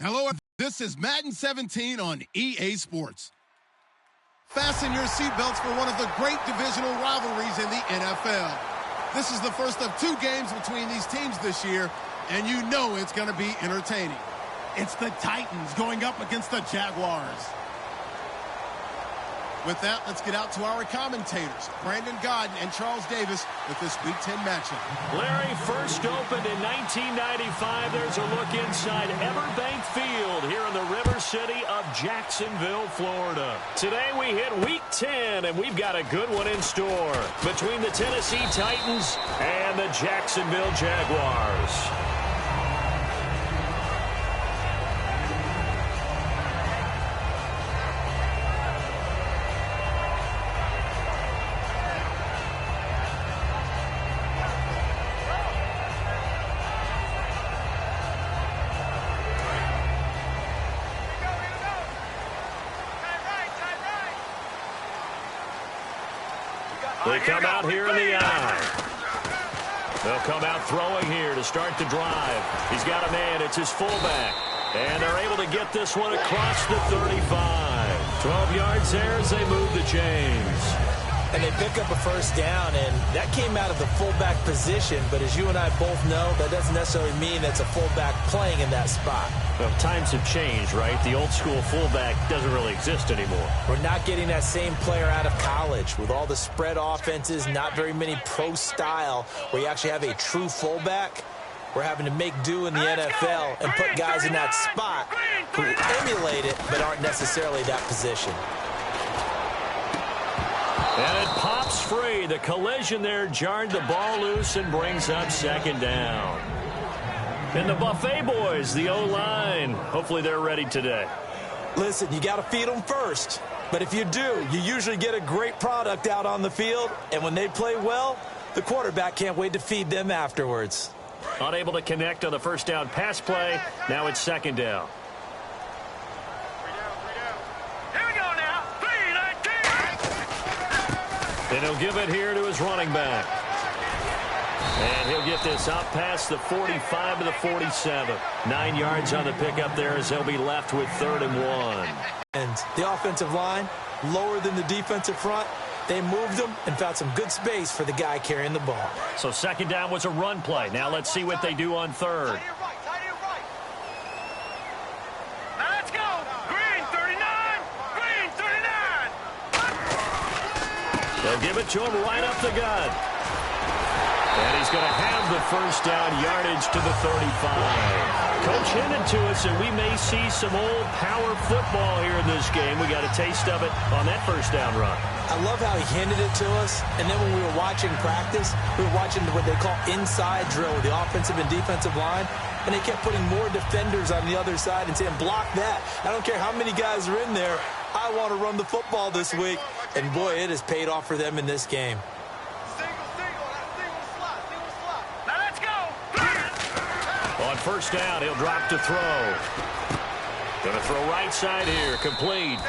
Hello, this is Madden 17 on EA Sports. Fasten your seatbelts for one of the great divisional rivalries in the NFL. This is the first of 2 games between these teams this year, and you know it's going to be entertaining. It's the Titans going up against the Jaguars. With that, let's get out to our commentators, Brandon Godden and Charles Davis, with this Week 10 matchup. Larry, first opened in 1995. There's a look inside Everbank Field here in the River City of Jacksonville, Florida. Today we hit Week 10, and we've got a good one in store between the Tennessee Titans and the Jacksonville Jaguars. They come out here in the eye. They'll come out throwing here to start the drive. He's got a man. It's his fullback. And they're able to get this one across the 35. 12 yards there as they move the chains. And they pick up a first down, and that came out of the fullback position. But as you and I both know, that doesn't necessarily mean that's a fullback playing in that spot. Well, times have changed, right? The old school fullback doesn't really exist anymore. We're not getting that same player out of college. With all the spread offenses, not very many pro style, where you actually have a true fullback. We're having to make do in the NFL and put guys in that spot who emulate it but aren't necessarily that position. And it pops free. The collision there jarred the ball loose and brings up second down. And the Buffet boys, the O-line, hopefully they're ready today. Listen, you got to feed them first. But if you do, you usually get a great product out on the field. And when they play well, the quarterback can't wait to feed them afterwards. Unable to connect on the first down pass play. Now it's second down. And he'll give it here to his running back. And he'll get this out past the 45 to the 47. 9 yards on the pickup there as they'll be left with 3rd and 1. And the offensive line, lower than the defensive front, they moved them and found some good space for the guy carrying the ball. So second down was a run play. Now let's see what they do on 3rd. They'll give it to him right up the gut. And he's going to have the first down yardage to the 35. Coach hinted to us that we may see some old power football here in this game. We got a taste of it on that first down run. I love how he hinted it to us. And then when we were watching practice, we were watching what they call inside drill with the offensive and defensive line. And they kept putting more defenders on the other side and saying, block that. I don't care how many guys are in there. I want to run the football this week. And, boy, it has paid off for them in this game. Now let's go. On first down, he'll drop to throw. Going to throw right side here, complete.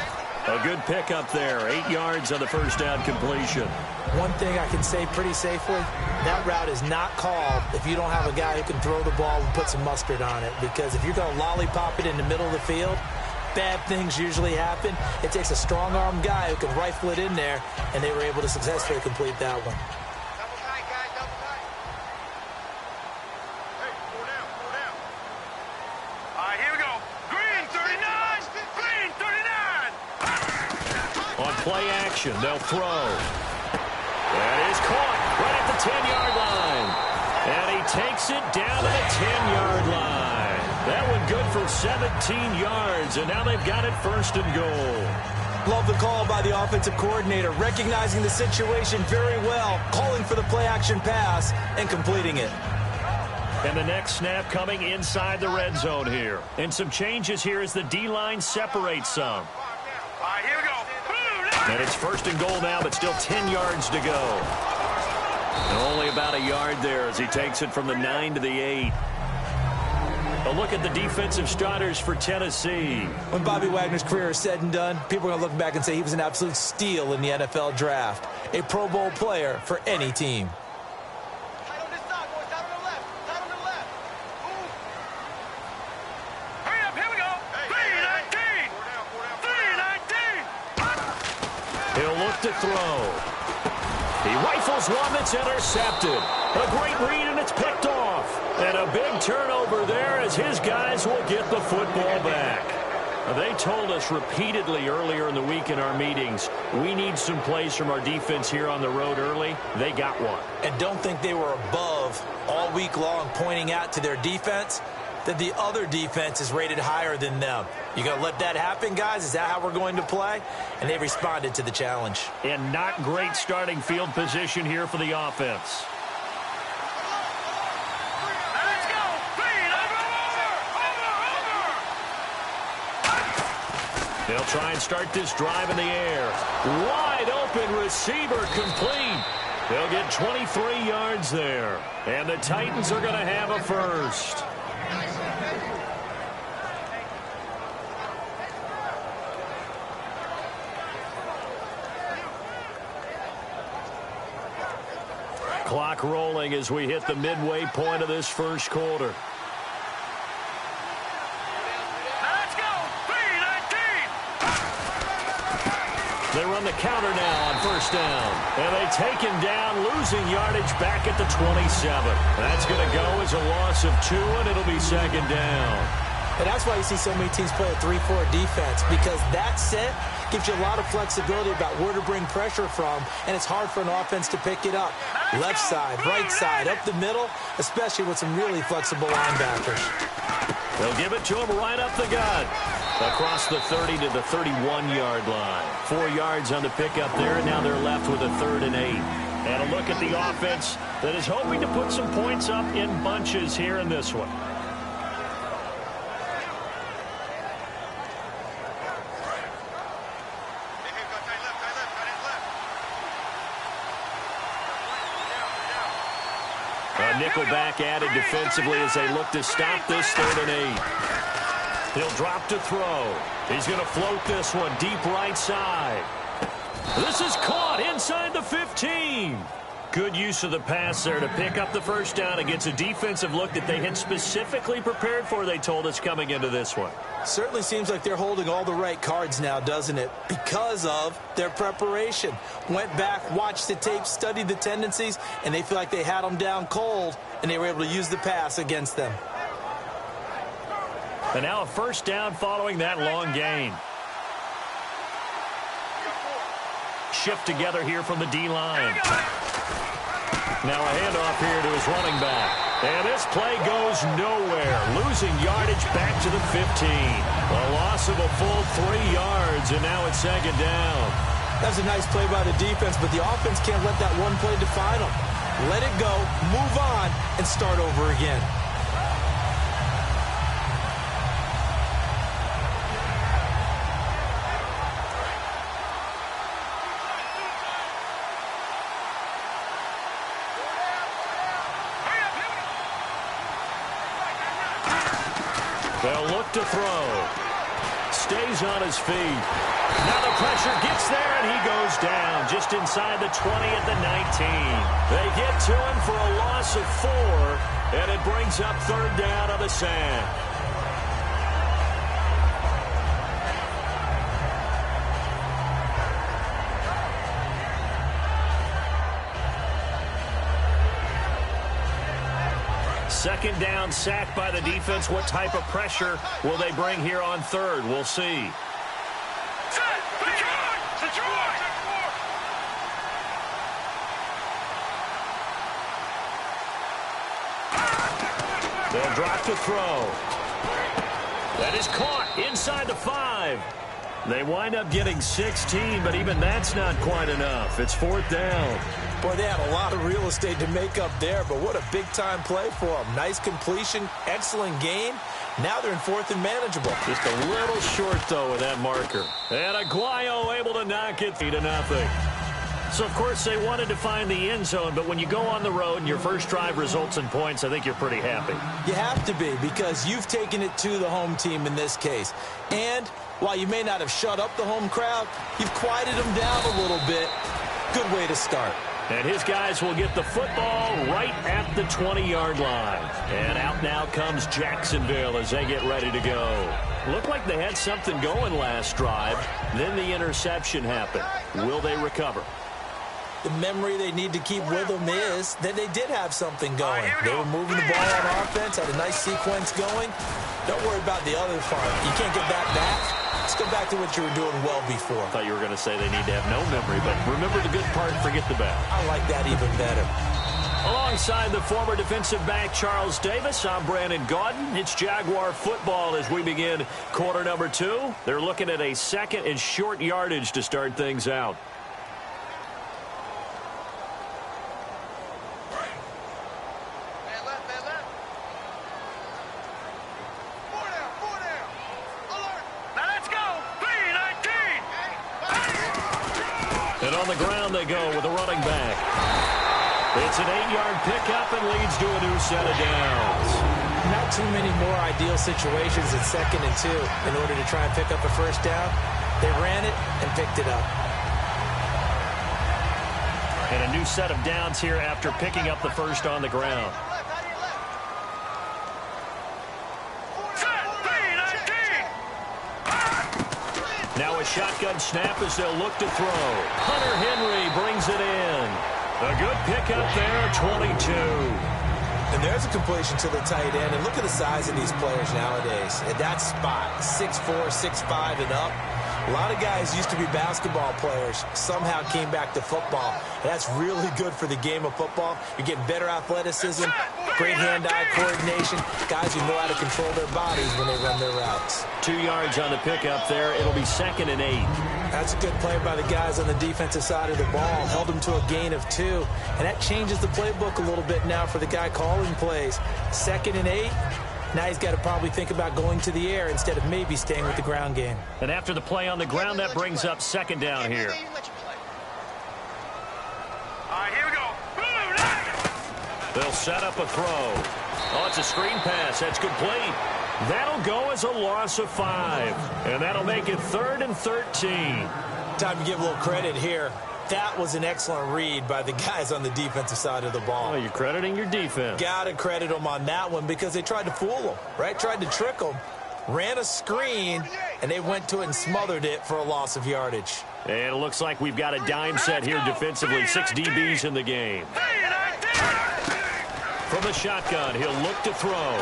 A good pickup there, 8 yards on the first down completion. One thing I can say pretty safely, that route is not called if you don't have a guy who can throw the ball and put some mustard on it. Because if you're going to lollipop it in the middle of the field, bad things usually happen. It takes a strong-arm guy who can rifle it in there, and they were able to successfully complete that one. Double tight, guys, double tight. Hey, pull down, pull down. All right, here we go. Green 39, green 39. On play action, they'll throw. That is caught right at the 10-yard line. And he takes it down to the 10-yard line. That one good for 17 yards, and now they've got it 1st and goal. Love the call by the offensive coordinator, recognizing the situation very well, calling for the play-action pass, and completing it. And the next snap coming inside the red zone here. And some changes here as the D-line separates some. All right, here we go. And it's 1st and goal now, but still 10 yards to go. And only about a yard there as he takes it from the 9 to the 8. A look at the defensive starters for Tennessee. When Bobby Wagner's career is said and done, people are going to look back and say he was an absolute steal in the NFL draft. A Pro Bowl player for any team. Tight on this side, boys. Tight on the left. Tight on the left. Ooh. Hurry up. Here we go. back to throw. He rifles one that's intercepted. A great read, and it's picked off. And a big turnover there as his guys will get the football back. They told us repeatedly earlier in the week in our meetings, we need some plays from our defense here on the road early. They got one. And don't think they were above all week long pointing out to their defense that the other defense is rated higher than them. You going to let that happen, guys? Is that how we're going to play? And they responded to the challenge. And not great starting field position here for the offense. Let's go. Clean. Over. They'll try and start this drive in the air. Wide open receiver complete. They'll get 23 yards there. And the Titans are going to have a first. Clock rolling as we hit the midway point of this first quarter. Let's go. 3-19. They run the counter now on first down. And they take him down, losing yardage back at the 27. That's going to go as a loss of 2, and it'll be second down. And that's why you see so many teams play a 3-4 defense, because that set gives you a lot of flexibility about where to bring pressure from, and it's hard for an offense to pick it up. Left side, right side, up the middle, especially with some really flexible linebackers. They'll give it to him right up the gut. Across the 30 to the 31-yard line. 4 yards on the pickup there, and now they're left with a 3rd and 8. And a look at the offense that is hoping to put some points up in bunches here in this one. Nickelback added defensively as they look to stop this 3rd and 8. He'll drop to throw. He's going to float this one deep right side. This is caught inside the 15. Good use of the pass there to pick up the first down against a defensive look that they had specifically prepared for, they told us, coming into this one. Certainly seems like they're holding all the right cards now, doesn't it? Because of their preparation. Went back, watched the tape, studied the tendencies, and they feel like they had them down cold, and they were able to use the pass against them. And now a first down following that long gain. Shift together here from the D-line. Now a handoff here to his running back. And this play goes nowhere. Losing yardage back to the 15. A loss of a full 3 yards, and now it's second down. That's a nice play by the defense, but the offense can't let that one play define them. Let it go, move on, and start over again. They'll look to throw. Stays on his feet. Now the pressure gets there, and he goes down just inside the 20 at the 19. They get to him for a loss of 4, and it brings up 3rd down on the sack. Second down, sack by the defense. What type of pressure will they bring here on 3rd? We'll see. They'll drop to throw. That is caught inside the 5. They wind up getting 16, but even that's not quite enough. It's 4th down. Boy, they had a lot of real estate to make up there, but what a big-time play for them. Nice completion, excellent gain. Now they're in 4th and manageable. Just a little short, though, with that marker. And Aguayo able to knock it 3-0. So, of course, they wanted to find the end zone, but when you go on the road and your first drive results in points, I think you're pretty happy. You have to be, because you've taken it to the home team in this case. And while you may not have shut up the home crowd, you've quieted them down a little bit. Good way to start. And his guys will get the football right at the 20-yard line. And out now comes Jacksonville as they get ready to go. Looked like they had something going last drive. Then the interception happened. Will they recover? The memory they need to keep with them is that they did have something going. They were moving the ball on offense, had a nice sequence going. Don't worry about the other part. You can't get that back. Let's go back to what you were doing well before. I thought you were going to say they need to have no memory, but remember the good part, forget the bad. I like that even better. Alongside the former defensive back Charles Davis, I'm Brandon Gaudin. It's Jaguar football as we begin quarter number 2. They're looking at a second and short yardage to start things out. And on the ground they go with a running back. It's an 8-yard pickup and leads to a new set of downs. Not too many more ideal situations at 2nd and 2 in order to try and pick up a first down. They ran it and picked it up. And a new set of downs here after picking up the first on the ground. Now a shotgun snap as they'll look to throw. Hunter Henry brings it in. A good pickup there, 22. And there's a completion to the tight end. And look at the size of these players nowadays. At that spot, 6'4", 6'5", and up. A lot of guys used to be basketball players, somehow came back to football. And that's really good for the game of football. You're getting better athleticism, great hand-eye coordination, guys who know how to control their bodies when they run their routes. 2 yards on the pickup there. It'll be 2nd and 8. That's a good play by the guys on the defensive side of the ball. Held them to a gain of 2. And that changes the playbook a little bit now for the guy calling plays. 2nd and 8. Now he's got to probably think about going to the air instead of maybe staying with the ground game. And after the play on the ground, that brings up 2nd down here. All right, here we go. They'll set up a throw. Oh, it's a screen pass. That's complete. That'll go as a loss of 5. And that'll make it 3rd and 13. Time to give a little credit here. That was an excellent read by the guys on the defensive side of the ball. Oh, you're crediting your defense. Got to credit them on that one because they tried to fool them, right? Tried to trick them. Ran a screen, and they went to it and smothered it for a loss of yardage. And it looks like we've got a dime set here defensively. 6 DBs in the game. From the shotgun, he'll look to throw.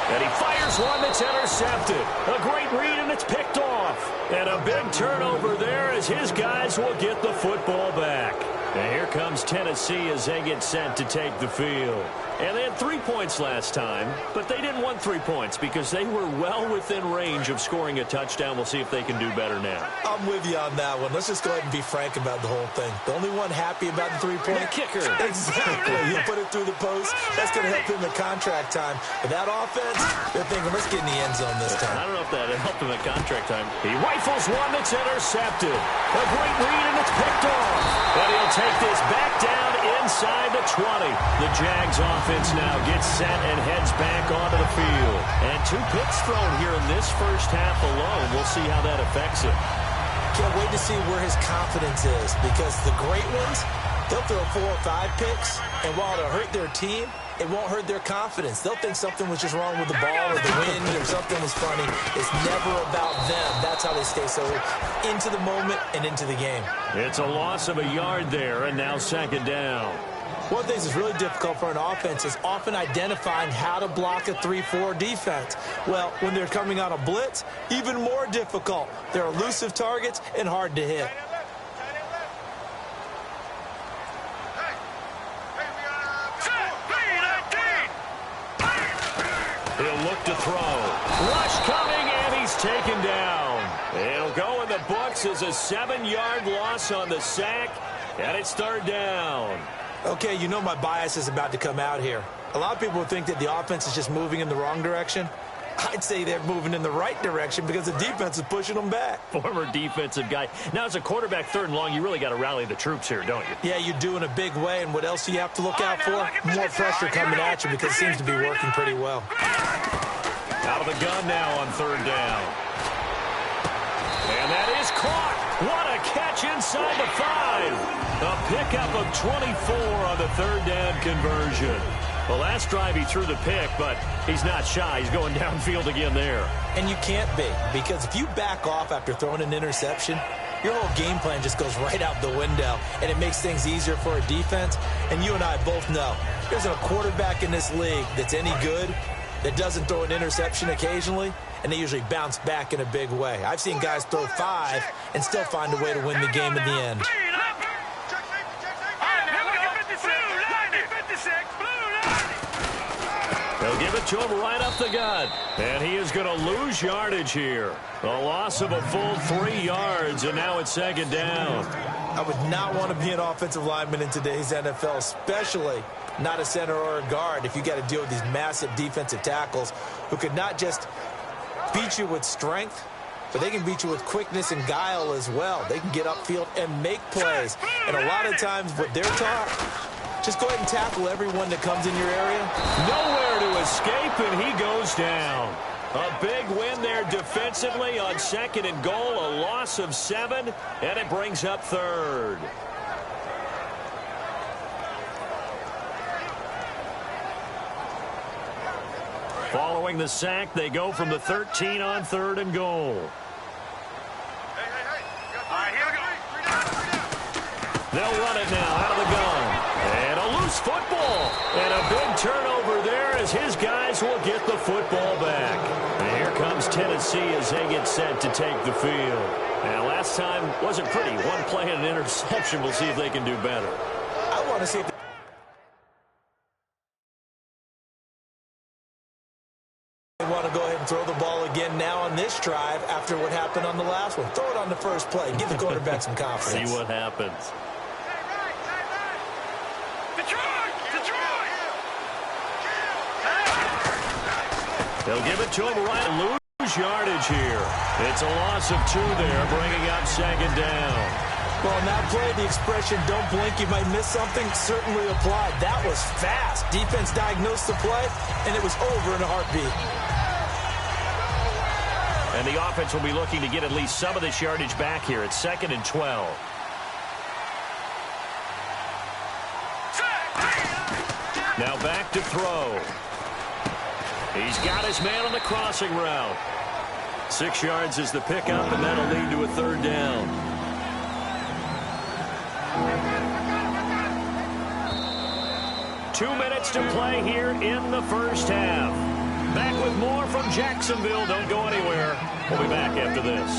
And he fires one that's intercepted. A great read, and it's picked off. And a big turnover there as his guys will get the football back. And here comes Tennessee as they get set to take the field. And they had 3 points last time, but they didn't want 3 points because they were well within range of scoring a touchdown. We'll see if they can do better now. I'm with you on that one. Let's just go ahead and be frank about the whole thing. The only one happy about the 3-point kicker. Exactly. He'll put it through the post. That's going to help him in contract time. But that offense, they're thinking, let's get in the end zone this time. I don't know if that helped him at contract time. He rifles one that's intercepted. A great read, and it's picked off. And he'll take this back down inside the 20. The Jags offense now gets set and heads back onto the field. And 2 picks thrown here in this first half alone. We'll see how that affects him. Can't wait to see where his confidence is because the great ones, they'll throw 4 or 5 picks, and while it'll hurt their team, it won't hurt their confidence. They'll think something was just wrong with the ball or the wind or something was funny. It's never about them. That's how they stay so into the moment and into the game. It's a loss of a yard there, and now 2nd down. One of the things that's really difficult for an offense is often identifying how to block a 3-4 defense. Well, when they're coming on a blitz, even more difficult. They're elusive targets and hard to hit. He'll look to throw. Rush coming, and he's taken down. It'll go in the books as a 7-yard loss on the sack, and it's 3rd down. Okay, you know my bias is about to come out here. A lot of people think that the offense is just moving in the wrong direction. I'd say they're moving in the right direction because the defense is pushing them back. Former defensive guy. Now, as a quarterback 3rd and long, you really got to rally the troops here, don't you? Yeah, you do in a big way. And what else do you have to look out for? More pressure coming at you because it seems to be working pretty well. Out of the gun now on 3rd down. And that is caught. What a catch inside the 5. A pickup of 24 on the third down conversion. The last drive he threw the pick, but he's not shy. He's going downfield again there. And you can't be, because if you back off after throwing an interception, your whole game plan just goes right out the window, and it makes things easier for a defense. And you and I both know there's a quarterback in this league that's any good that doesn't throw an interception occasionally, and they usually bounce back in a big way. I've seen guys throw 5 and still find a way to win the game in the end. They'll give it to him right up the gut. And he is going to lose yardage here. A loss of a full 3 yards, and now it's second down. I would not want to be an offensive lineman in today's NFL, especially not a center or a guard, if you got to deal with these massive defensive tackles who could not just beat you with strength, but they can beat you with quickness and guile as well. They can get upfield and make plays. And a lot of times what they're taught, just go ahead and tackle everyone that comes in your area. Nowhere to escape, and he goes down. A big win there defensively on 2nd and goal, a loss of 7, and it brings up 3rd. Following the sack, they go from the 13 on 3rd and goal. They'll run it now out of the gun. And a loose football. And a big turnover there as his guys will get the football back. And here comes Tennessee as they get set to take the field. And last time wasn't pretty. One play and an interception. We'll see if they can do better. I want to see if they want to go ahead and throw the ball again now on this drive after what happened on the last one. Throw it on the first play. Give the quarterback some confidence. See what happens. They'll give it to him right. Lose yardage here. It's a loss of 2 there, bringing up second down. Well, in that play, the expression, don't blink, you might miss something, certainly applied. That was fast. Defense diagnosed the play, and it was over in a heartbeat. And the offense will be looking to get at least some of this yardage back here. It's 2nd and 12. Now back to throw. He's got his man on the crossing route. 6 yards is the pickup, and that'll lead to a 3rd down. Two minutes to play here in the first half. Back with more from Jacksonville. Don't go anywhere. We'll be back after this.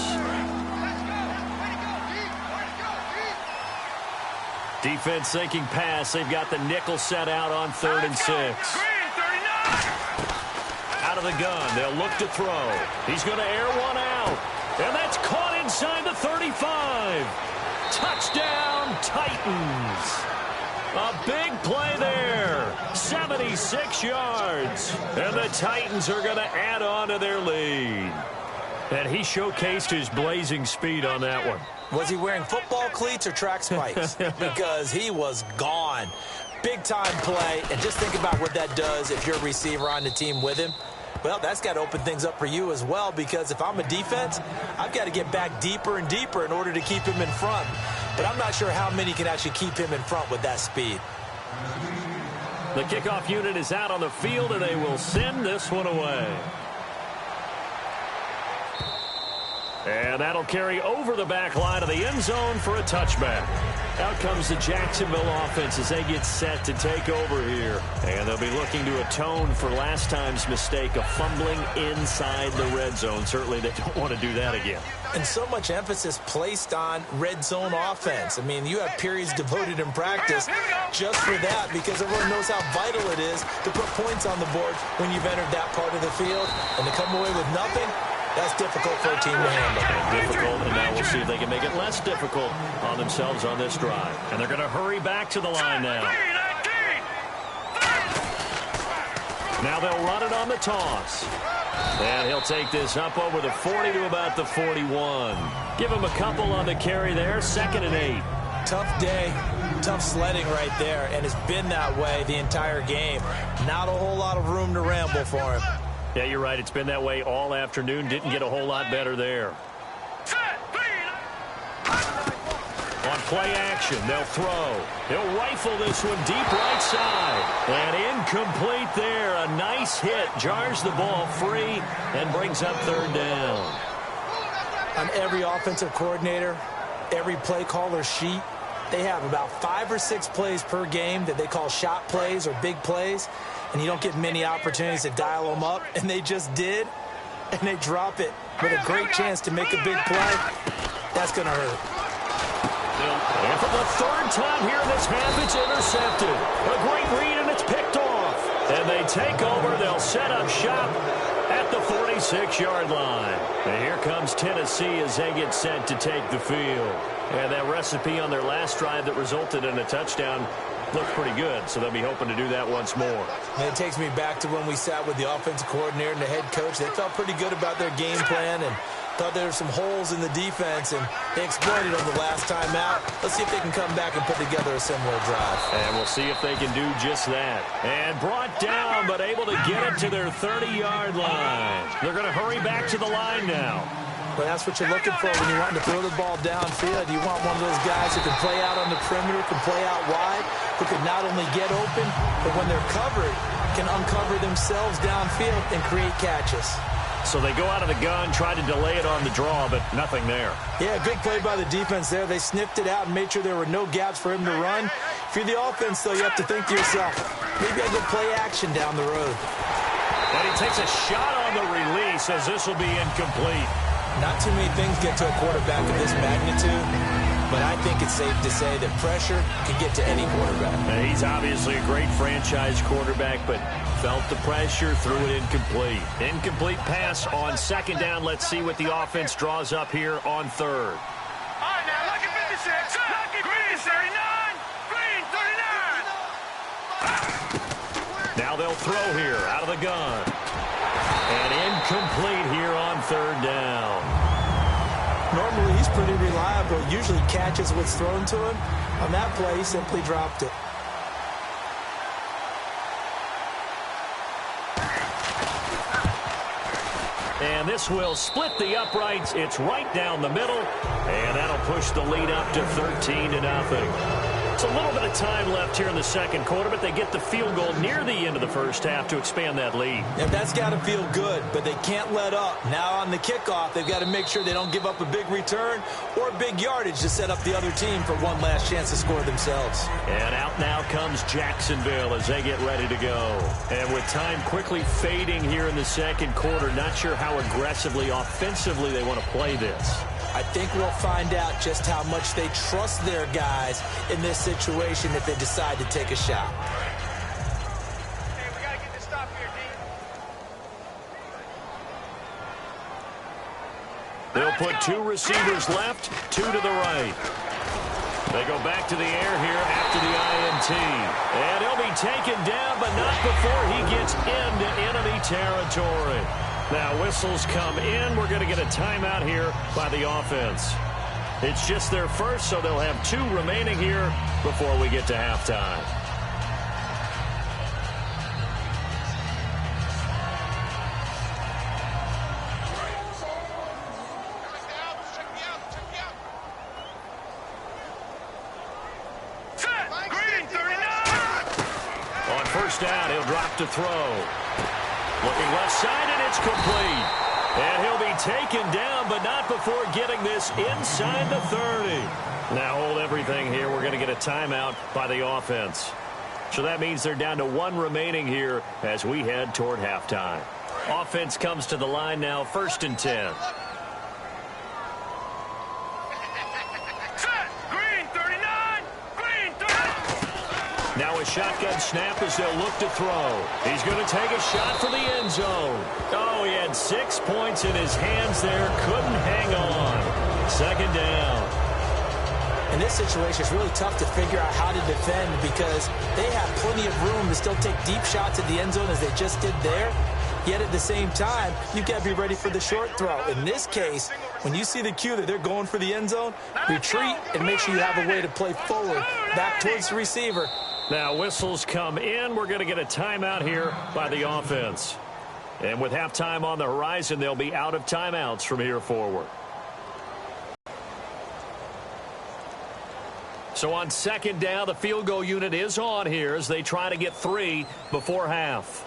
Defense thinking pass. They've got the nickel set out on 3rd and 6. Out of the gun. They'll look to throw. He's going to air one out. And that's caught inside the 35. Touchdown, Titans. A big play there. 76 yards. And the Titans are going to add on to their lead. And he showcased his blazing speed on that one. Was he wearing football cleats or track spikes? Because he was gone. Big-time play. And just think about what that does if you're a receiver on the team with him. Well, that's got to open things up for you as well, because if I'm a defense, I've got to get back deeper and deeper in order to keep him in front. But I'm not sure how many can actually keep him in front with that speed. The kickoff unit is out on the field, and they will send this one away. And that'll carry over the back line of the end zone for a touchback. Out comes the Jacksonville offense as they get set to take over here. And they'll be looking to atone for last time's mistake of fumbling inside the red zone. Certainly they don't want to do that again. And so much emphasis placed on red zone offense. I mean, you have periods devoted in practice just for that, because everyone knows how vital it is to put points on the board when you've entered that part of the field. And to come away with nothing, that's difficult for a team to handle. Difficult, and now we'll see if they can make it less difficult on themselves on this drive. And they're going to hurry back to the line now. Now they'll run it on the toss. And he'll take this up over the 40 to about the 41. Give him a couple on the carry there, 2nd and 8. Tough day, tough sledding right there, and it's been that way the entire game. Not a whole lot of room to ramble for him. Yeah, you're right. It's been that way all afternoon. Didn't get a whole lot better there. play action. They'll throw. He'll rifle this one deep right side. And incomplete there. A nice hit. Jars the ball free and brings up third down. On every offensive coordinator, every play caller sheet, they have about 5 or 6 plays per game that they call shot plays or big plays, and you don't get many opportunities to dial them up, and they just did, and they drop it with a great chance to make a big play. That's going to hurt. And for the third time here in this half, it's intercepted. A great read, and it's picked off. And they take over. They'll set up shop at the 46-yard line. And here comes Tennessee as they get set to take the field. And that recipe on their last drive that resulted in a touchdown looked pretty good, so they'll be hoping to do that once more. And it takes me back to when we sat with the offensive coordinator and the head coach. They felt pretty good about their game plan and thought there were some holes in the defense, and they exploited them the last time out. Let's see if they can come back and put together a similar drive. And we'll see if they can do just that. And brought down, but able to get it to their 30-yard line. They're going to hurry back to the line now. Well, that's what you're looking for when you want to throw the ball downfield. You want one of those guys who can play out on the perimeter, can play out wide, who can not only get open, but when they're covered, can uncover themselves downfield and create catches. So they go out of the gun, try to delay it on the draw, but nothing there. Yeah, good play by the defense there. They sniffed it out and made sure there were no gaps for him to run. If you're the offense, though, you have to think to yourself, maybe I could play action down the road. And he takes a shot on the release as this will be incomplete. Not too many things get to a quarterback of this magnitude, but I think it's safe to say that pressure can get to any quarterback. And he's obviously a great franchise quarterback, but felt the pressure, threw it incomplete. Incomplete pass on second down. Let's see what the offense draws up here on third. All right, now, lucky 56. Lucky Green 39. Green 39. Now they'll throw here out of the gun. And incomplete here on third down. Normally, he's pretty reliable. Usually catches what's thrown to him. On that play, he simply dropped it. And this will split the uprights. It's right down the middle. And that'll push the lead up to 13-0. It's a little bit of time left here in the second quarter, but they get the field goal near the end of the first half to expand that lead. Yeah, that's got to feel good, but they can't let up. Now on the kickoff, they've got to make sure they don't give up a big return or big yardage to set up the other team for one last chance to score themselves. And out now comes Jacksonville as they get ready to go. And with time quickly fading here in the second quarter, not sure how aggressively, offensively they want to play this. I think we'll find out just how much they trust their guys in this situation if they decide to take a shot. Hey, we got to get this stop here, D. They'll put 2 receivers left, 2 to the right. They go back to the air here after the INT. And he'll be taken down, but not before he gets into enemy territory. Now whistles come in. We're going to get a timeout here by the offense. It's just their first, so they'll have 2 remaining here before we get to halftime. Green 39. On first down, he'll drop to throw. Looking left side, and it's complete. And he'll be taken down, but not before getting this inside the 30. Now hold everything here. We're going to get a timeout by the offense. So that means they're down to 1 remaining here as we head toward halftime. Offense comes to the line now, 1st and 10. Green 39. Green 39. Now a shotgun snap as they'll look to throw. He's going to take a shot for the end zone. Oh, he had 6 points in his hands there. Couldn't hang on. 2nd down. In this situation, it's really tough to figure out how to defend because they have plenty of room to still take deep shots at the end zone as they just did there. Yet at the same time, you've got to be ready for the short throw. In this case, when you see the cue that they're going for the end zone, retreat and make sure you have a way to play forward, back towards the receiver. Now whistles come in. We're going to get a timeout here by the offense. And with halftime on the horizon, they'll be out of timeouts from here forward. So on second down, the field goal unit is on here as they try to get 3 before half.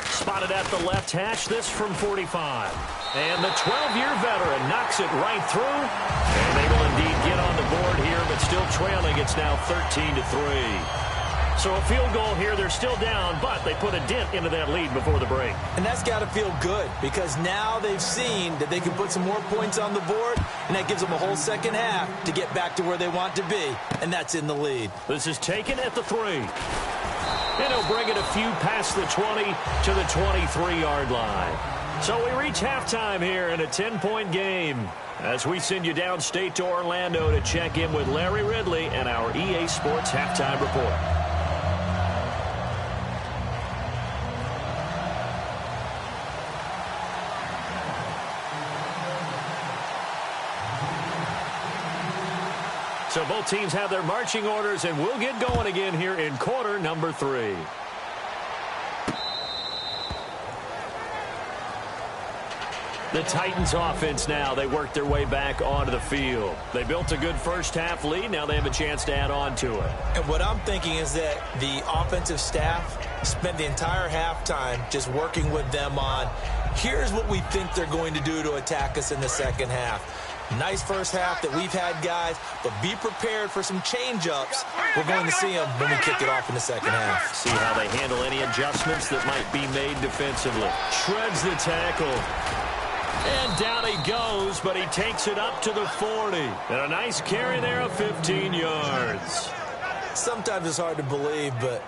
Spotted at the left hash, this from 45. And the 12-year veteran knocks it right through. And they will indeed get on the board here, but still trailing. It's now 13-3. So a field goal here, they're still down, but they put a dent into that lead before the break. And that's got to feel good because now they've seen that they can put some more points on the board, and that gives them a whole second half to get back to where they want to be, and that's in the lead. This is taken at the 3. And he'll bring it a few past the 20 to the 23-yard line. So we reach halftime here in a 10-point game as we send you downstate to Orlando to check in with Larry Ridley and our EA Sports Halftime Report. So both teams have their marching orders, and we'll get going again here in quarter number 3. The Titans offense now, they work their way back onto the field. They built a good first half lead. Now they have a chance to add on to it. And what I'm thinking is that the offensive staff spent the entire halftime just working with them on, here's what we think they're going to do to attack us in the second half. Nice first half that we've had, guys, but be prepared for some change-ups. We're going to see them when we kick it off in the second half. See how they handle any adjustments that might be made defensively. Shreds the tackle. And down he goes, but he takes it up to the 40. And a nice carry there of 15 yards. Sometimes it's hard to believe, but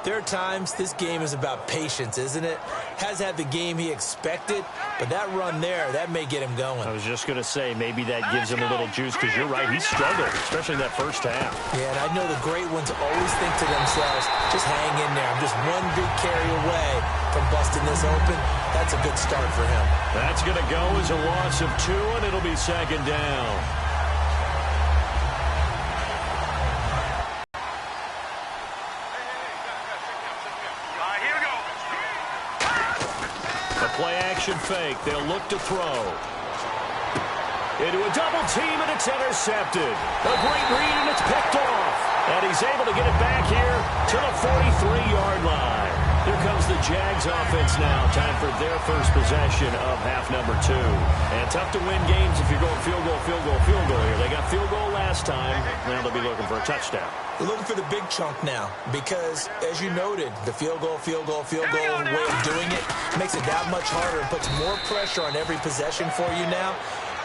there are times this game is about patience, isn't it? Has had the game he expected, but that run there, that may get him going. I was just going to say, maybe that gives him a little juice, because you're right, he struggled, especially in that first half. Yeah, and I know the great ones always think to themselves, just hang in there. I'm just one big carry away from busting this open. That's a good start for him. That's going to go as a loss of 2, and it'll be second down. Play-action fake. They'll look to throw. Into a double team, and it's intercepted. A great read, and it's picked off. And he's able to get it back here to the 43-yard line. Here comes the Jags offense now. Time for their first possession of half number 2. And tough to win games if you're going field goal, field goal, field goal here. They got field goal last time. Now they'll be looking for a touchdown. They're looking for the big chunk now because, as you noted, the field goal way of doing it makes it that much harder and puts more pressure on every possession for you now.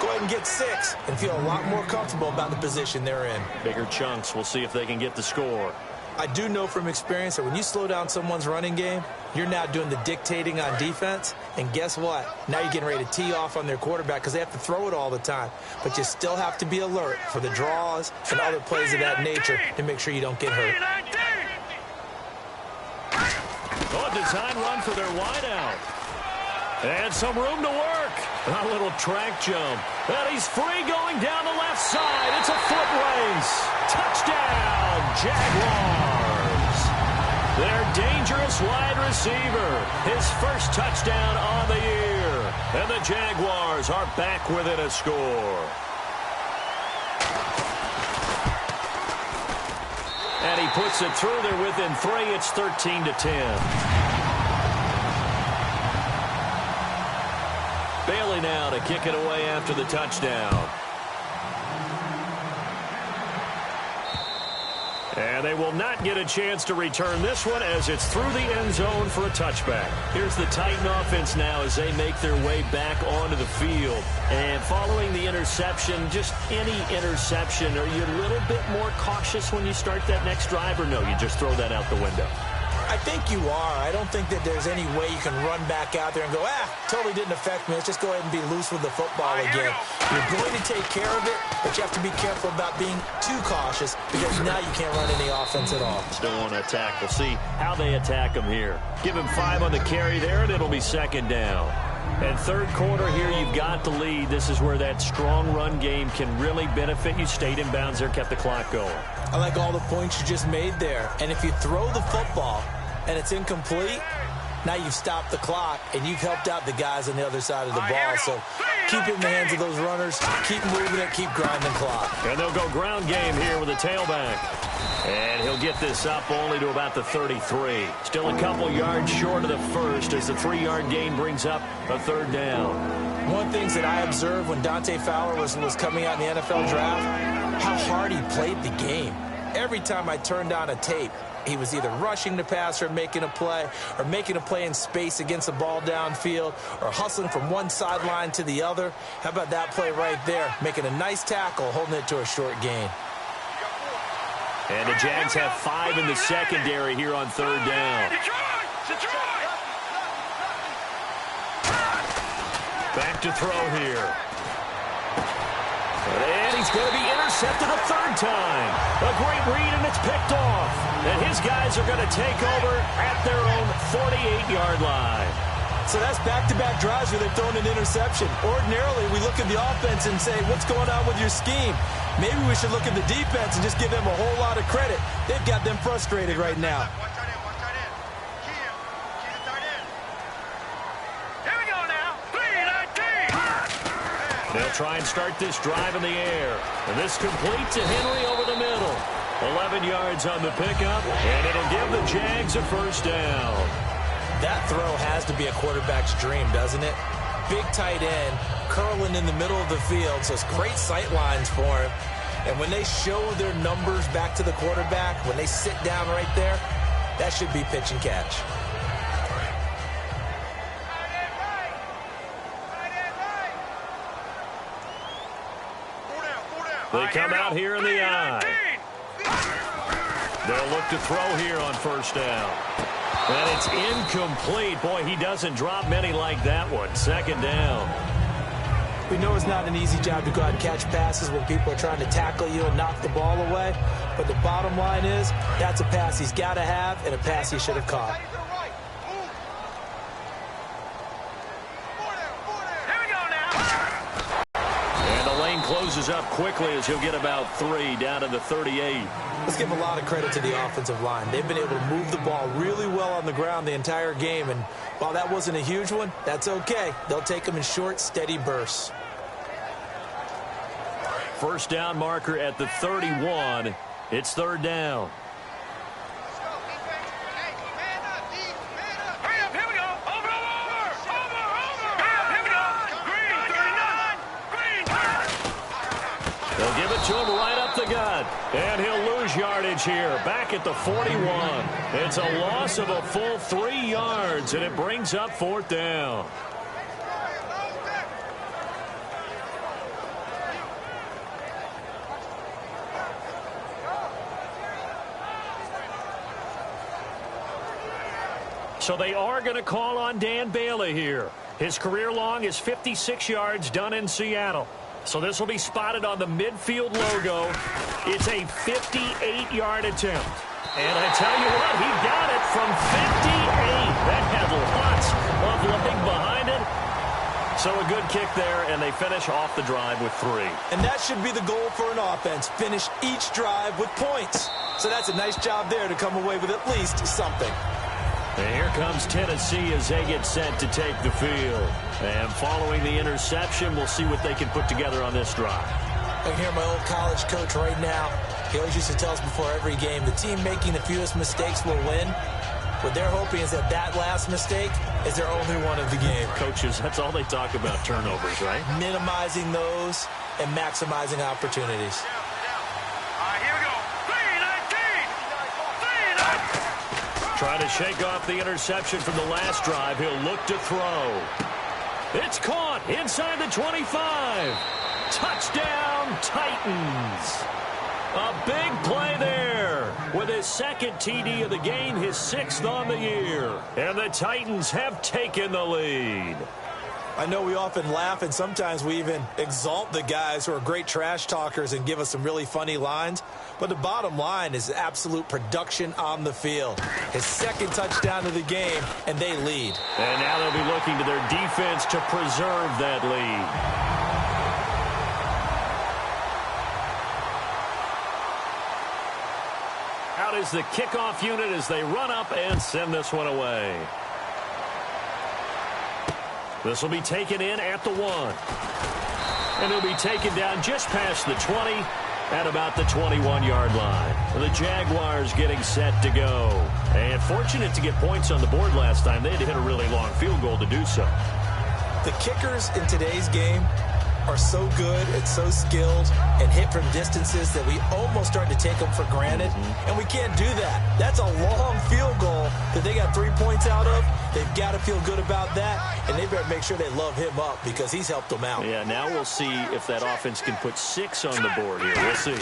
Go ahead and get 6 and feel a lot more comfortable about the position they're in. Bigger chunks. We'll see if they can get the score. I do know from experience that when you slow down someone's running game, you're now doing the dictating on defense. And guess what? Now you're getting ready to tee off on their quarterback because they have to throw it all the time. But you still have to be alert for the draws and other plays of that nature to make sure you don't get hurt. Oh, a design run for their wideout. And some room to work. A little track jump. And he's free going down the left side. It's a foot race. Touchdown, Jaguars. Their dangerous wide receiver. His first touchdown on the year. And the Jaguars are back within a score. And he puts it through. They're within 3. It's 13-10. Bailey now to kick it away after the touchdown. And they will not get a chance to return this one as it's through the end zone for a touchback. Here's the Titan offense now as they make their way back onto the field. And following the interception, just any interception, are you a little bit more cautious when you start that next drive, or no, you just throw that out the window? I think you are. I don't think that there's any way you can run back out there and go, totally didn't affect me. Let's just go ahead and be loose with the football again. You're going to take care of it, but you have to be careful about being too cautious because now you can't run any offense at all. Still want to attack. We'll see how they attack him here. Give him 5 on the carry there, and it'll be second down. And third quarter here, you've got the lead. This is where that strong run game can really benefit you. Stayed in bounds there, kept the clock going. I like all the points you just made there. And if you throw the football and it's incomplete, Now you've stopped the clock, and you've helped out the guys on the other side of the ball. So keep it in the hands of those runners. Keep moving it. Keep grinding clock. And they'll go ground game here with a tailback. And he'll get this up only to about the 33. Still a couple yards short of the first as the 3-yard gain brings up a third down. One of the things that I observed when Dante Fowler was coming out in the NFL draft, how hard he played the game. Every time I turned on a tape, he was either rushing the passer or making a play in space against the ball downfield, or hustling from one sideline to the other. How about that play right there? Making a nice tackle, holding it to a short gain. And the Jags have 5 in the secondary here on third down. Back to throw here. And he's going to be intercepted a third time. A great read, and it's picked off. And his guys are going to take over at their own 48-yard line. So that's back-to-back drives where they've thrown an interception. Ordinarily, we look at the offense and say, what's going on with your scheme? Maybe we should look at the defense and just give them a whole lot of credit. They've got them frustrated right now. Here we go now. 3-19. They'll try and start this drive in the air. And this complete to Henry over the middle. 11 yards on the pickup, and it'll give the Jags a first down. That throw has to be a quarterback's dream, doesn't it? Big tight end, curling in the middle of the field, so it's great sight lines for him. And when they show their numbers back to the quarterback, when they sit down right there, that should be pitch and catch. They come out here in the eye. They'll look to throw here on first down. And it's incomplete. Boy, he doesn't drop many like that one. Second down. We know it's not an easy job to go out and catch passes when people are trying to tackle you and knock the ball away. But the bottom line is, that's a pass he's got to have and a pass he should have caught. Closes up quickly as he'll get about 3 down to the 38. Let's give a lot of credit to the offensive line. They've been able to move the ball really well on the ground the entire game, and while that wasn't a huge one, that's okay. They'll take them in short, steady bursts. First down marker at the 31. It's third down. They'll give it to him right up the gut. And he'll lose yardage here. Back at the 41. It's a loss of a full 3 yards, and it brings up fourth down. So they are going to call on Dan Bailey here. His career long is 56 yards done in Seattle. So this will be spotted on the midfield logo. It's a 58-yard attempt. And I tell you what, he got it from 58. That had lots of leg behind it. So a good kick there, and they finish off the drive with 3. And that should be the goal for an offense. Finish each drive with points. So that's a nice job there to come away with at least something. And here comes Tennessee as they get set to take the field. And following the interception, we'll see what they can put together on this drive. I can hear my old college coach right now. He always used to tell us before every game, the team making the fewest mistakes will win. What they're hoping is that that last mistake is their only one of the game. Coaches, that's all they talk about, turnovers, right? Minimizing those and maximizing opportunities. Here we go. 3-19. Trying to shake off the interception from the last drive. He'll look to throw. It's caught inside the 25. Touchdown, Titans. A big play there with his second TD of the game, his 6th on the year. And the Titans have taken the lead. I know we often laugh and sometimes we even exalt the guys who are great trash talkers and give us some really funny lines. But the bottom line is absolute production on the field. His 2nd touchdown of the game, and they lead. And now they'll be looking to their defense to preserve that lead. Out is the kickoff unit as they run up and send this one away. This will be taken in at the 1. And he'll be taken down just past the 20 at about the 21-yard line. The Jaguars getting set to go. And fortunate to get points on the board last time. They had to hit a really long field goal to do so. The kickers in today's game are so good and so skilled and hit from distances that we almost start to take them for granted, and we can't do that. That's a long field goal that they got 3 points out of. They've got to feel good about that, and they better make sure they love him up because he's helped them out. Yeah, now we'll see if that offense can put 6 on the board here. We'll see.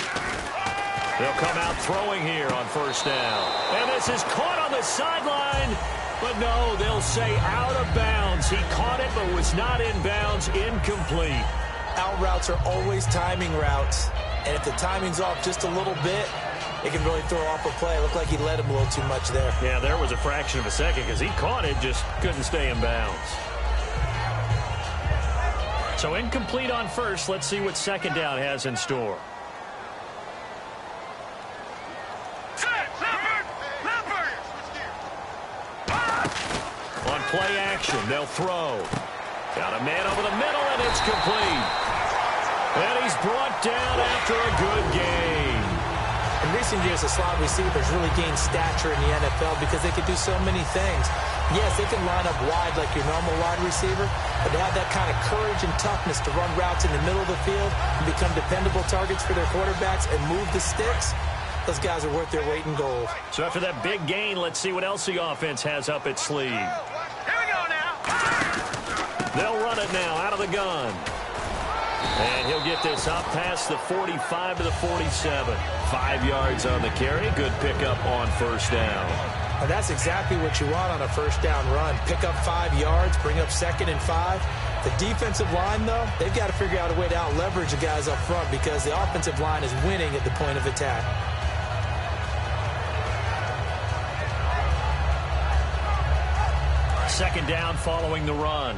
They'll come out throwing here on first down. And this is caught on the sideline. But no, they'll say out of bounds. He caught it but was not in bounds. Incomplete. Out routes are always timing routes, and if the timing's off just a little bit, it can really throw off a play. It looked like he led him a little too much there. Yeah, there was a fraction of a second because he caught it, just couldn't stay in bounds. So incomplete on first. Let's see what second down has in store. On play action, they'll throw. Got a man over the middle, and it's complete. And he's brought down after a good game. In recent years, the slot receivers really gained stature in the NFL because they can do so many things. Yes, they can line up wide like your normal wide receiver, but to have that kind of courage and toughness to run routes in the middle of the field and become dependable targets for their quarterbacks and move the sticks, those guys are worth their weight in gold. So after that big gain, let's see what else the offense has up its sleeve. Here we go now. They'll run it now out of the gun. And he'll get this up past the 45 to the 47. 5 yards on the carry. Good pickup on first down. And that's exactly what you want on a first down run. Pick up 5 yards, bring up 2nd and 5. The defensive line, though, they've got to figure out a way to out-leverage the guys up front because the offensive line is winning at the point of attack. Second down following the run.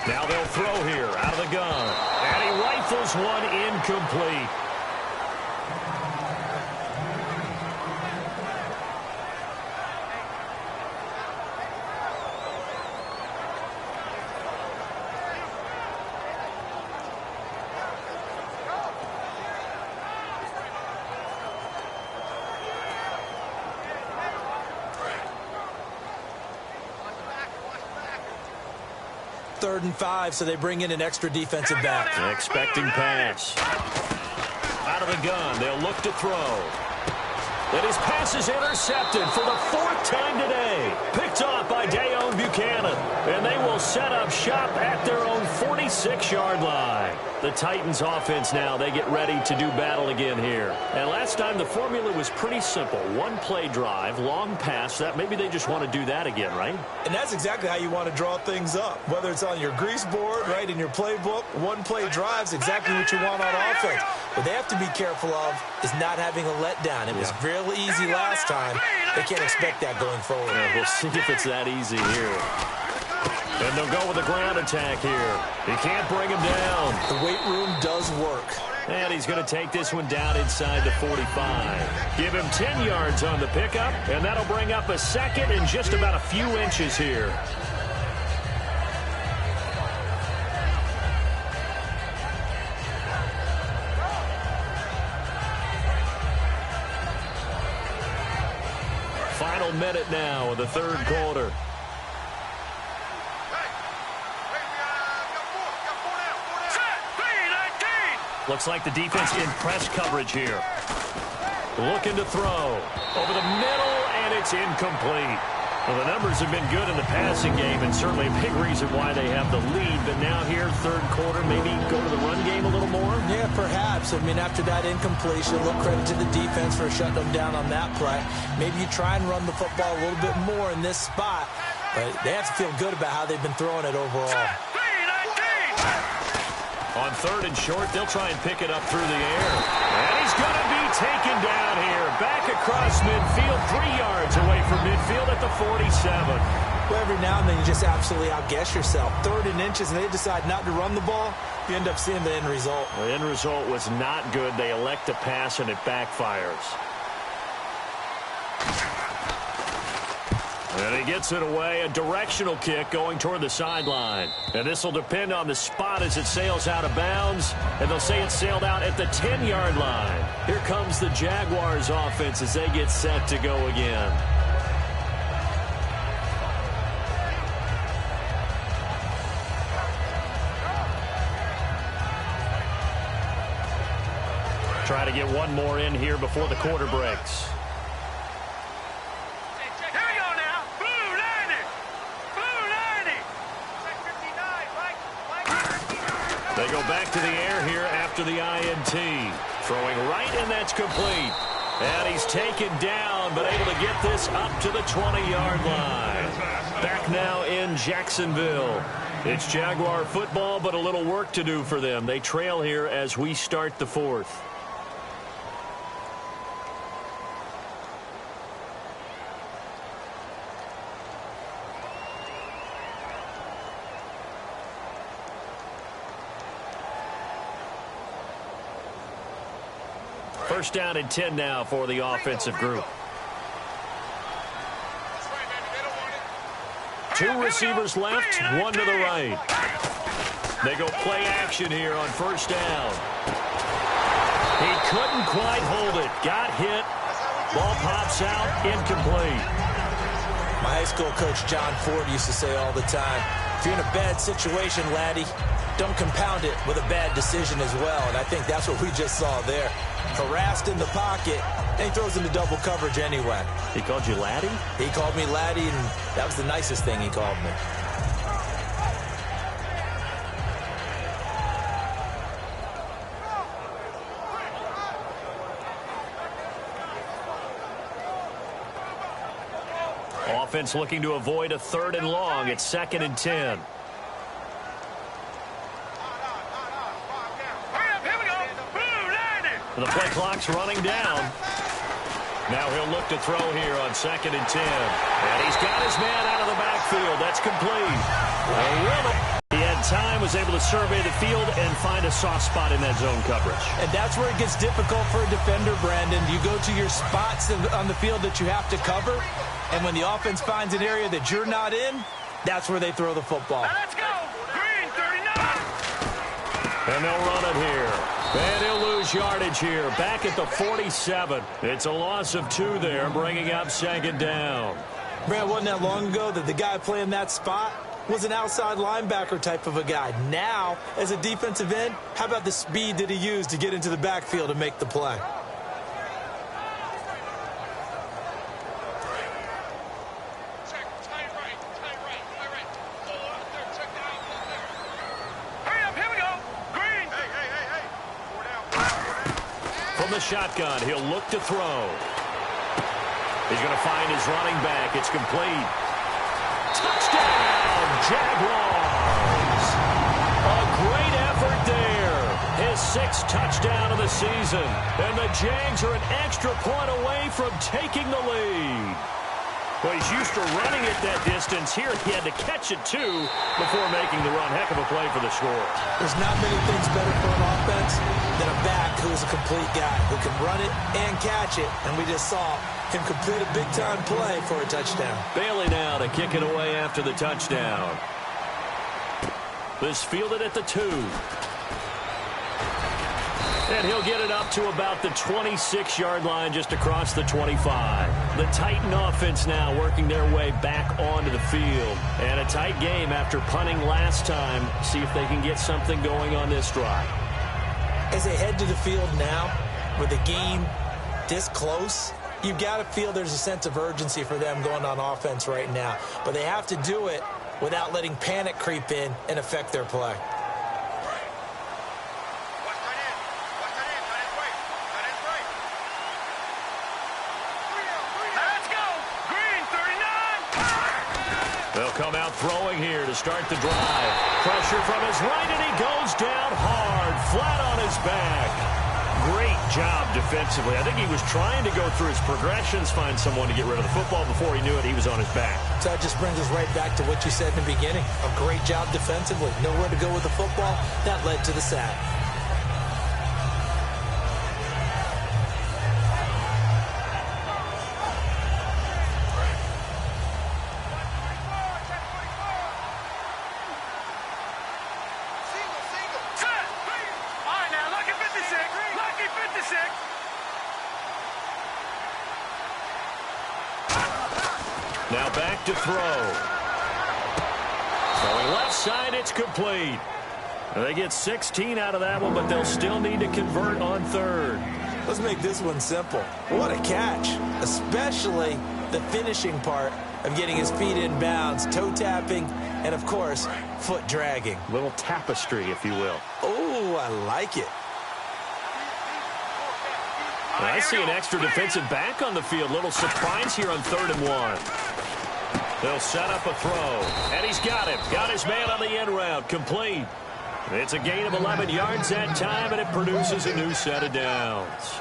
Now they'll throw here out of the gun. And he rifles one incomplete. Third and 5, so they bring in an extra defensive back. Expecting pass. Out of the gun, they'll look to throw. And his pass is intercepted for the 4th time today. Picked off by Dayon Buchanan. And they will set up shop at their own 46-yard line. The Titans offense now, they get ready to do battle again here. And last time the formula was pretty simple. 1-play drive, long pass. That maybe they just want to do that again, right? And that's exactly how you want to draw things up. Whether it's on your grease board, right, in your playbook, 1-play drive's exactly what you want on offense. What they have to be careful of is not having a letdown. It was real easy last time. They can't expect that going forward. Yeah, we'll see if it's that easy here. And they'll go with a ground attack here. He can't bring him down. The weight room does work. And he's going to take this one down inside the 45. Give him 10 yards on the pickup, and that'll bring up a second and just about a few inches here. Final minute now of the third quarter. Looks like the defense in press coverage here. Looking to throw. Over the middle, and it's incomplete. Well, the numbers have been good in the passing game, and certainly a big reason why they have the lead. But now here, third quarter, maybe go to the run game a little more? Yeah, perhaps. I mean, after that incompletion, a little credit to the defense for shutting them down on that play. Maybe you try and run the football a little bit more in this spot. But they have to feel good about how they've been throwing it overall. On third and short, they'll try and pick it up through the air. And he's going to be taken down here. Back across midfield, 3 yards away from midfield at the 47. Well, every now and then you just absolutely outguess yourself. 3rd and inches, and they decide not to run the ball. You end up seeing the end result. The end result was not good. They elect to pass, and it backfires. And he gets it away, a directional kick going toward the sideline. And this will depend on the spot as it sails out of bounds. And they'll say it sailed out at the 10-yard line. Here comes the Jaguars offense as they get set to go again. Try to get one more in here before the quarter breaks. They go back to the air here after the INT. Throwing right, and that's complete. And he's taken down, but able to get this up to the 20-yard line. Back now in Jacksonville. It's Jaguar football, but a little work to do for them. They trail here as we start the 4th. First down and 10 now for the offensive group. 2 receivers left, 1 to the right. They go play action here on first down. He couldn't quite hold it. Got hit. Ball pops out, incomplete. My high school coach, John Ford, used to say all the time, if you're in a bad situation, laddie, don't compound it with a bad decision as well. And I think that's what we just saw there. Harassed in the pocket, and he throws into double coverage anyway. He called you laddie? He called me laddie, and that was the nicest thing he called me. Offense looking to avoid a 3rd and long. It's 2nd and 10. The play clock's running down. Now he'll look to throw here on 2nd and 10. And he's got his man out of the backfield. That's complete. He had time, was able to survey the field and find a soft spot in that zone coverage. And that's where it gets difficult for a defender, Brandon. You go to your spots on the field that you have to cover, and when the offense finds an area that you're not in, that's where they throw the football. Now let's go. Green 39. And they'll run it here. And he'll lose yardage here. Back at the 47. It's a loss of 2 there, bringing up 2nd down. Brad, wasn't that long ago that the guy playing that spot was an outside linebacker type of a guy. Now, as a defensive end, how about the speed that he used to get into the backfield and make the play? From the shotgun, he'll look to throw. He's going to find his running back. It's complete. Touchdown, Jaguars! A great effort there. His 6th touchdown of the season. And the Jags are an extra point away from taking the lead. Well, he's used to running it that distance. Here he had to catch it, too, before making the run. Heck of a play for the score. There's not many things better for an offense than a back who is a complete guy who can run it and catch it. And we just saw him complete a big-time play for a touchdown. Bailey now to kick it away after the touchdown. This fielded at the 2. And he'll get it up to about the 26-yard line, just across the 25. The Titan offense now working their way back onto the field. And a tight game after punting last time. See if they can get something going on this drive. As they head to the field now, with the game this close, you've got to feel there's a sense of urgency for them going on offense right now. But they have to do it without letting panic creep in and affect their play. Come out throwing here to start the drive. Pressure from his right, and he goes down hard, flat on his back. great job defensively. I think he was trying to go through his progressions, find someone to get rid of the football. Before he knew it, he was on his back. So that just brings us right back to what you said in the beginning. A great job defensively. Nowhere to go with the football. That led to the sack. Now back to throw. Going left side, it's complete. They get 16 out of that one, but they'll still need to convert on third. Let's make this one simple. What a catch, especially the finishing part of getting his feet in bounds, toe tapping, and, of course, foot dragging. Little tapestry, if you will. Oh, I like it. I see an extra defensive back on the field. Little surprise here on 3rd and 1. They'll set up a throw. And he's got him. Got his man on the end route. Complete. It's a gain of 11 yards that time, and it produces a new set of downs.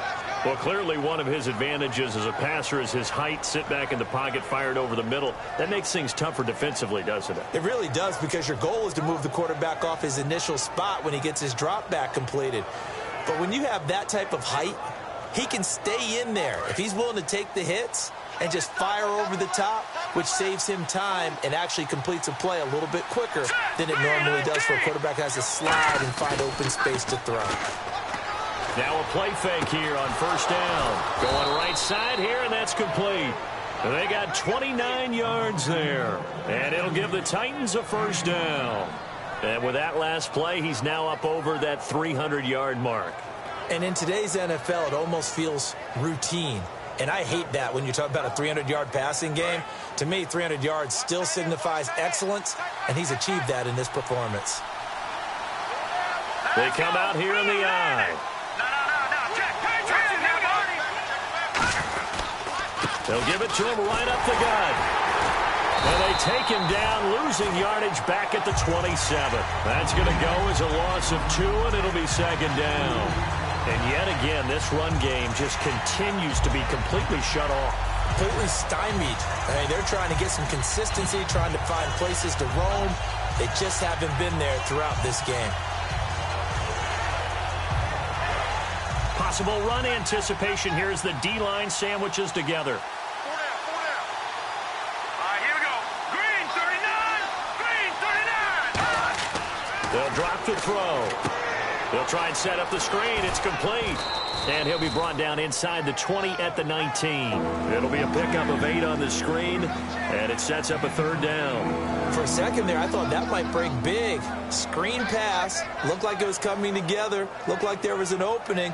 Well, clearly one of his advantages as a passer is his height. Sit back in the pocket, fired over the middle. That makes things tougher defensively, doesn't it? It really does, because your goal is to move the quarterback off his initial spot when he gets his drop back completed. But when you have that type of height, he can stay in there if he's willing to take the hits and just fire over the top, which saves him time and actually completes a play a little bit quicker than it normally does for a quarterback who has to slide and find open space to throw. Now a play fake here on 1st down. Going right side here, and that's complete. They got 29 yards there, and it'll give the Titans a 1st down. And with that last play, he's now up over that 300-yard mark. And in today's NFL, it almost feels routine. And I hate that when you talk about a 300-yard passing game. To me, 300 yards still signifies excellence, and he's achieved that in this performance. They come out here in the eye. They'll give it to him right up the gut. And they take him down, losing yardage back at the 27. That's going to go as a loss of 2, and it'll be 2nd down. And yet again, this run game just continues to be completely shut off. Completely stymied. I mean, they're trying to get some consistency, trying to find places to roam. They just haven't been there throughout this game. Possible run anticipation here as the D-line sandwiches together. 4 down. Here we go. Green, 39. Green, 39. They'll drop the throw. They'll try and set up the screen. It's complete. And he'll be brought down inside the 20 at the 19. It'll be a pickup of 8 on the screen, and it sets up a 3rd down. For a second there, I thought that might break big. Screen pass. Looked like it was coming together. Looked like there was an opening.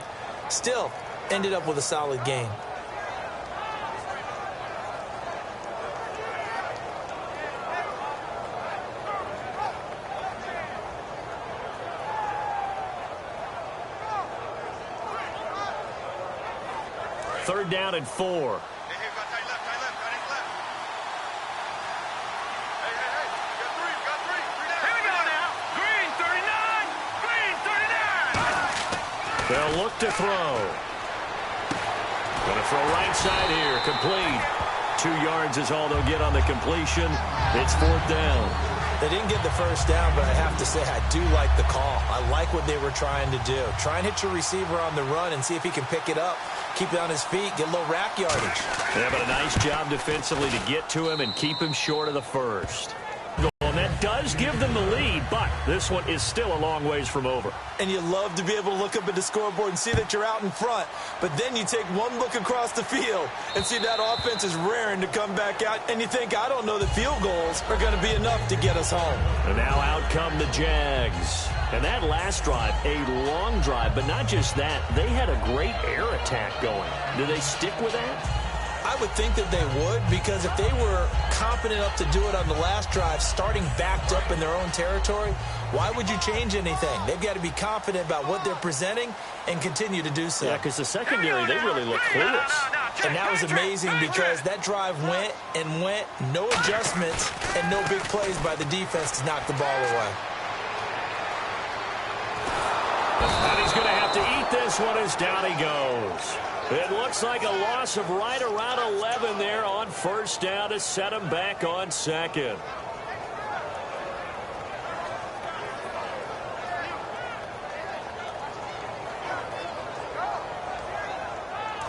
Still, ended up with a solid gain. Third down and 4. Hey, tie left. Hey. We got 3. Here we go now. Green, 39. Green, 39. They'll look to throw. Going to throw right side here. Complete. 2 yards is all they'll get on the completion. It's 4th down. They didn't get the 1st down, but I have to say I do like the call. I like what they were trying to do. Try and hit your receiver on the run and see if he can pick it up. Keep it on his feet, get a little rack yardage. Yeah, but a nice job defensively to get to him and keep him short of the 1st. And that does give them the lead, but this one is still a long ways from over. And you love to be able to look up at the scoreboard and see that you're out in front. But then you take one look across the field and see that offense is raring to come back out. And you think, I don't know that field goals are going to be enough to get us home. And now out come the Jags. And that last drive, a long drive, but not just that. They had a great air attack going. Do they stick with that? I would think that they would, because if they were confident enough to do it on the last drive, starting backed up in their own territory, why would you change anything? They've got to be confident about what they're presenting and continue to do so. Yeah, because the secondary, they really look clueless. And that was amazing because that drive went and went, no adjustments, and no big plays by the defense to knock the ball away. And he's going to have to eat this one as down he goes. It looks like a loss of right around 11 there on first down to set him back on second.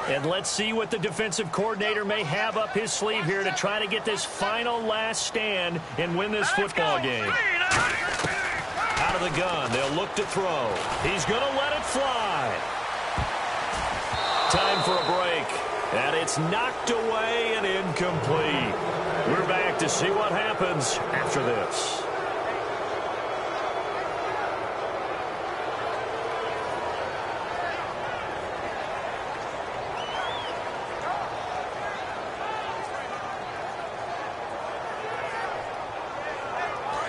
And let's see what the defensive coordinator may have up his sleeve here to try to get this final last stand and win this football game. Out of the gun, they'll look to throw. He's going to let it fly. Time for a break. And it's knocked away and incomplete. We're back to see what happens after this.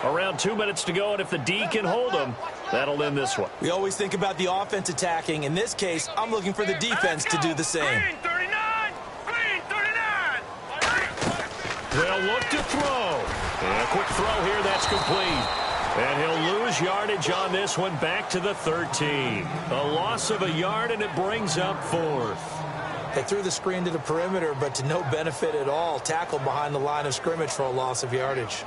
Around 2 minutes to go, and if the D can hold them, that'll end this one. We always think about the offense attacking. In this case, I'm looking for the defense to do the same. Green 39! Green 39! They'll look to throw. And a quick throw here, that's complete. And he'll lose yardage on this one, back to the 13. A loss of a yard, and it brings up fourth. They threw the screen to the perimeter, but to no benefit at all. Tackled behind the line of scrimmage for a loss of yardage.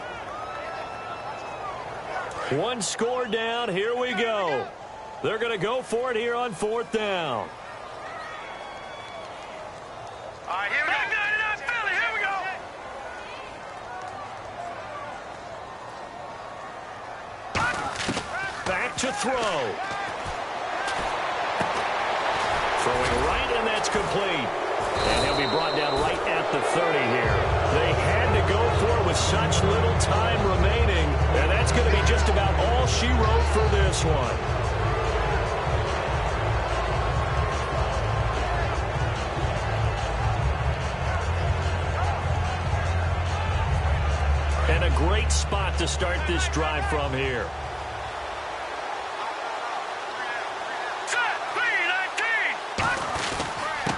One score down. Here we go. They're going to go for it here on fourth down. All right, here we go. Philly, here we go. Back to throw. Throwing right, and that's complete. And he'll be brought down right at the 30 here. They had to go for it with such little time remaining, and that's going to be just about all she wrote for this one. And a great spot to start this drive from here.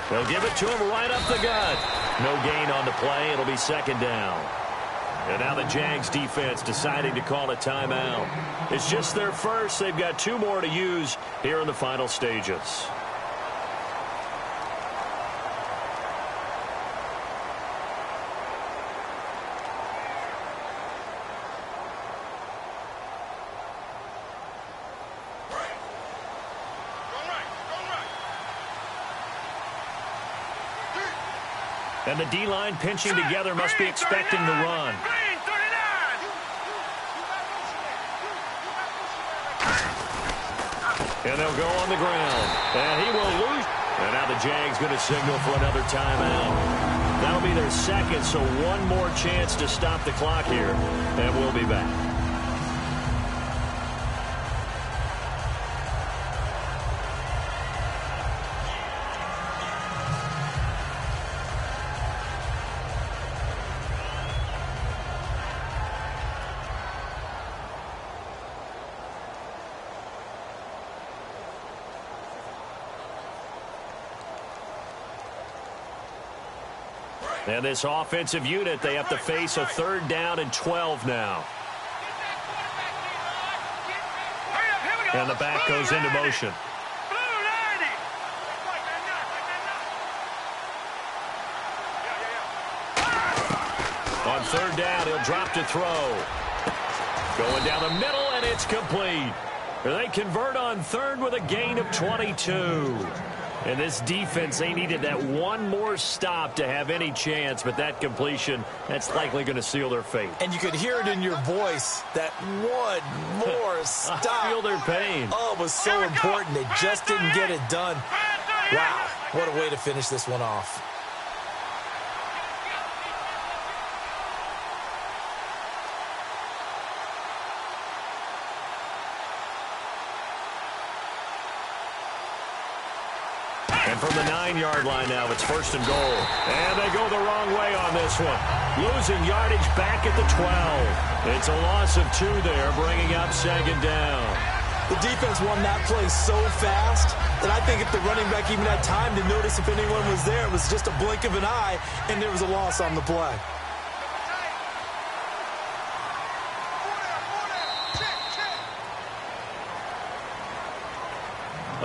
They'll give it to him right up the gut. No gain on the play. It'll be second down. And now the Jags defense deciding to call a timeout. It's just their first. They've got 2 more to use here in the final stages. And the D-line pinching together must be expecting the run. And they'll go on the ground. And he will lose. And now the Jags going to signal for another timeout. That'll be their second, so one more chance to stop the clock here. And we'll be back. And this offensive unit, they have to face a 3rd down and 12 now. And the back goes into motion. On 3rd down, he'll drop to throw. Going down the middle, and it's complete. They convert on 3rd with a gain of 22. And this defense, they needed that one more stop to have any chance, but that completion, that's likely going to seal their fate. And you could hear it in your voice, that one more stop. I feel their pain. Oh, it was so important. They just didn't get it done. Wow, what a way to finish this one off. And from the 9-yard line now, it's 1st and goal. And they go the wrong way on this one. Losing yardage back at the 12. It's a loss of 2 there, bringing up 2nd down. The defense won that play so fast that I think if the running back even had time to notice if anyone was there, it was just a blink of an eye, and there was a loss on the play.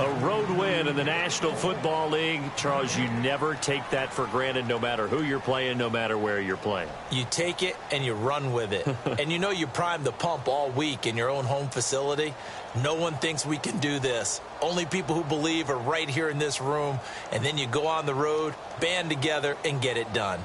A road win in the National Football League. Charles, you never take that for granted no matter who you're playing, no matter where you're playing. You take it and you run with it. And you know you primed the pump all week in your own home facility. No one thinks we can do this. Only people who believe are right here in this room. And then you go on the road, band together, and get it done.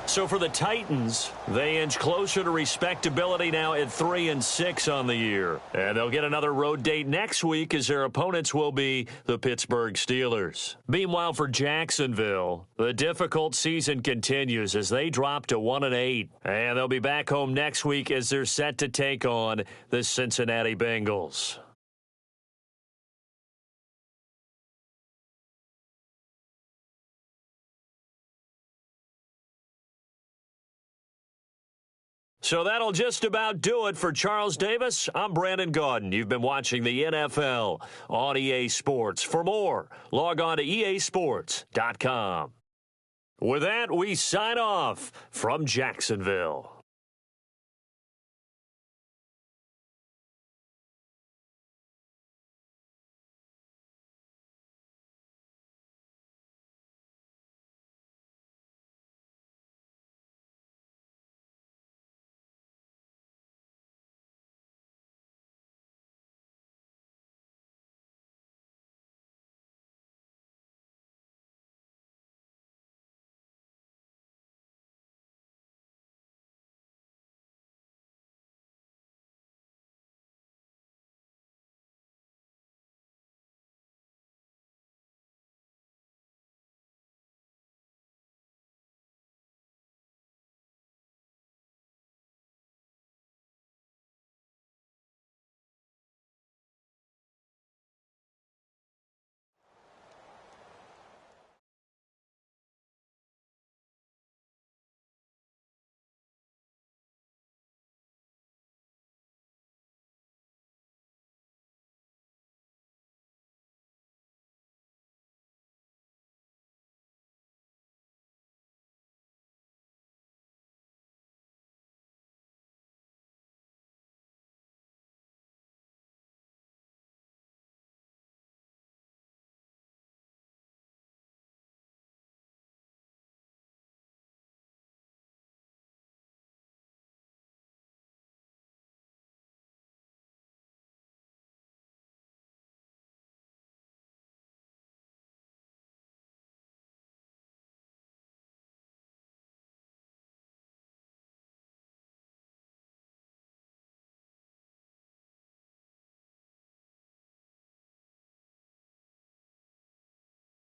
So for the Titans, they inch closer to respectability now at 3-6 on the year. And they'll get another road date next week as their opponents will be the Pittsburgh Steelers. Meanwhile, for Jacksonville, the difficult season continues as they drop to 1-8. And they'll be back home next week as they're set to take on the Cincinnati Bengals. So that'll just about do it for Charles Davis. I'm Brandon Gaudin. You've been watching the NFL on EA Sports. For more, log on to easports.com. With that, we sign off from Jacksonville.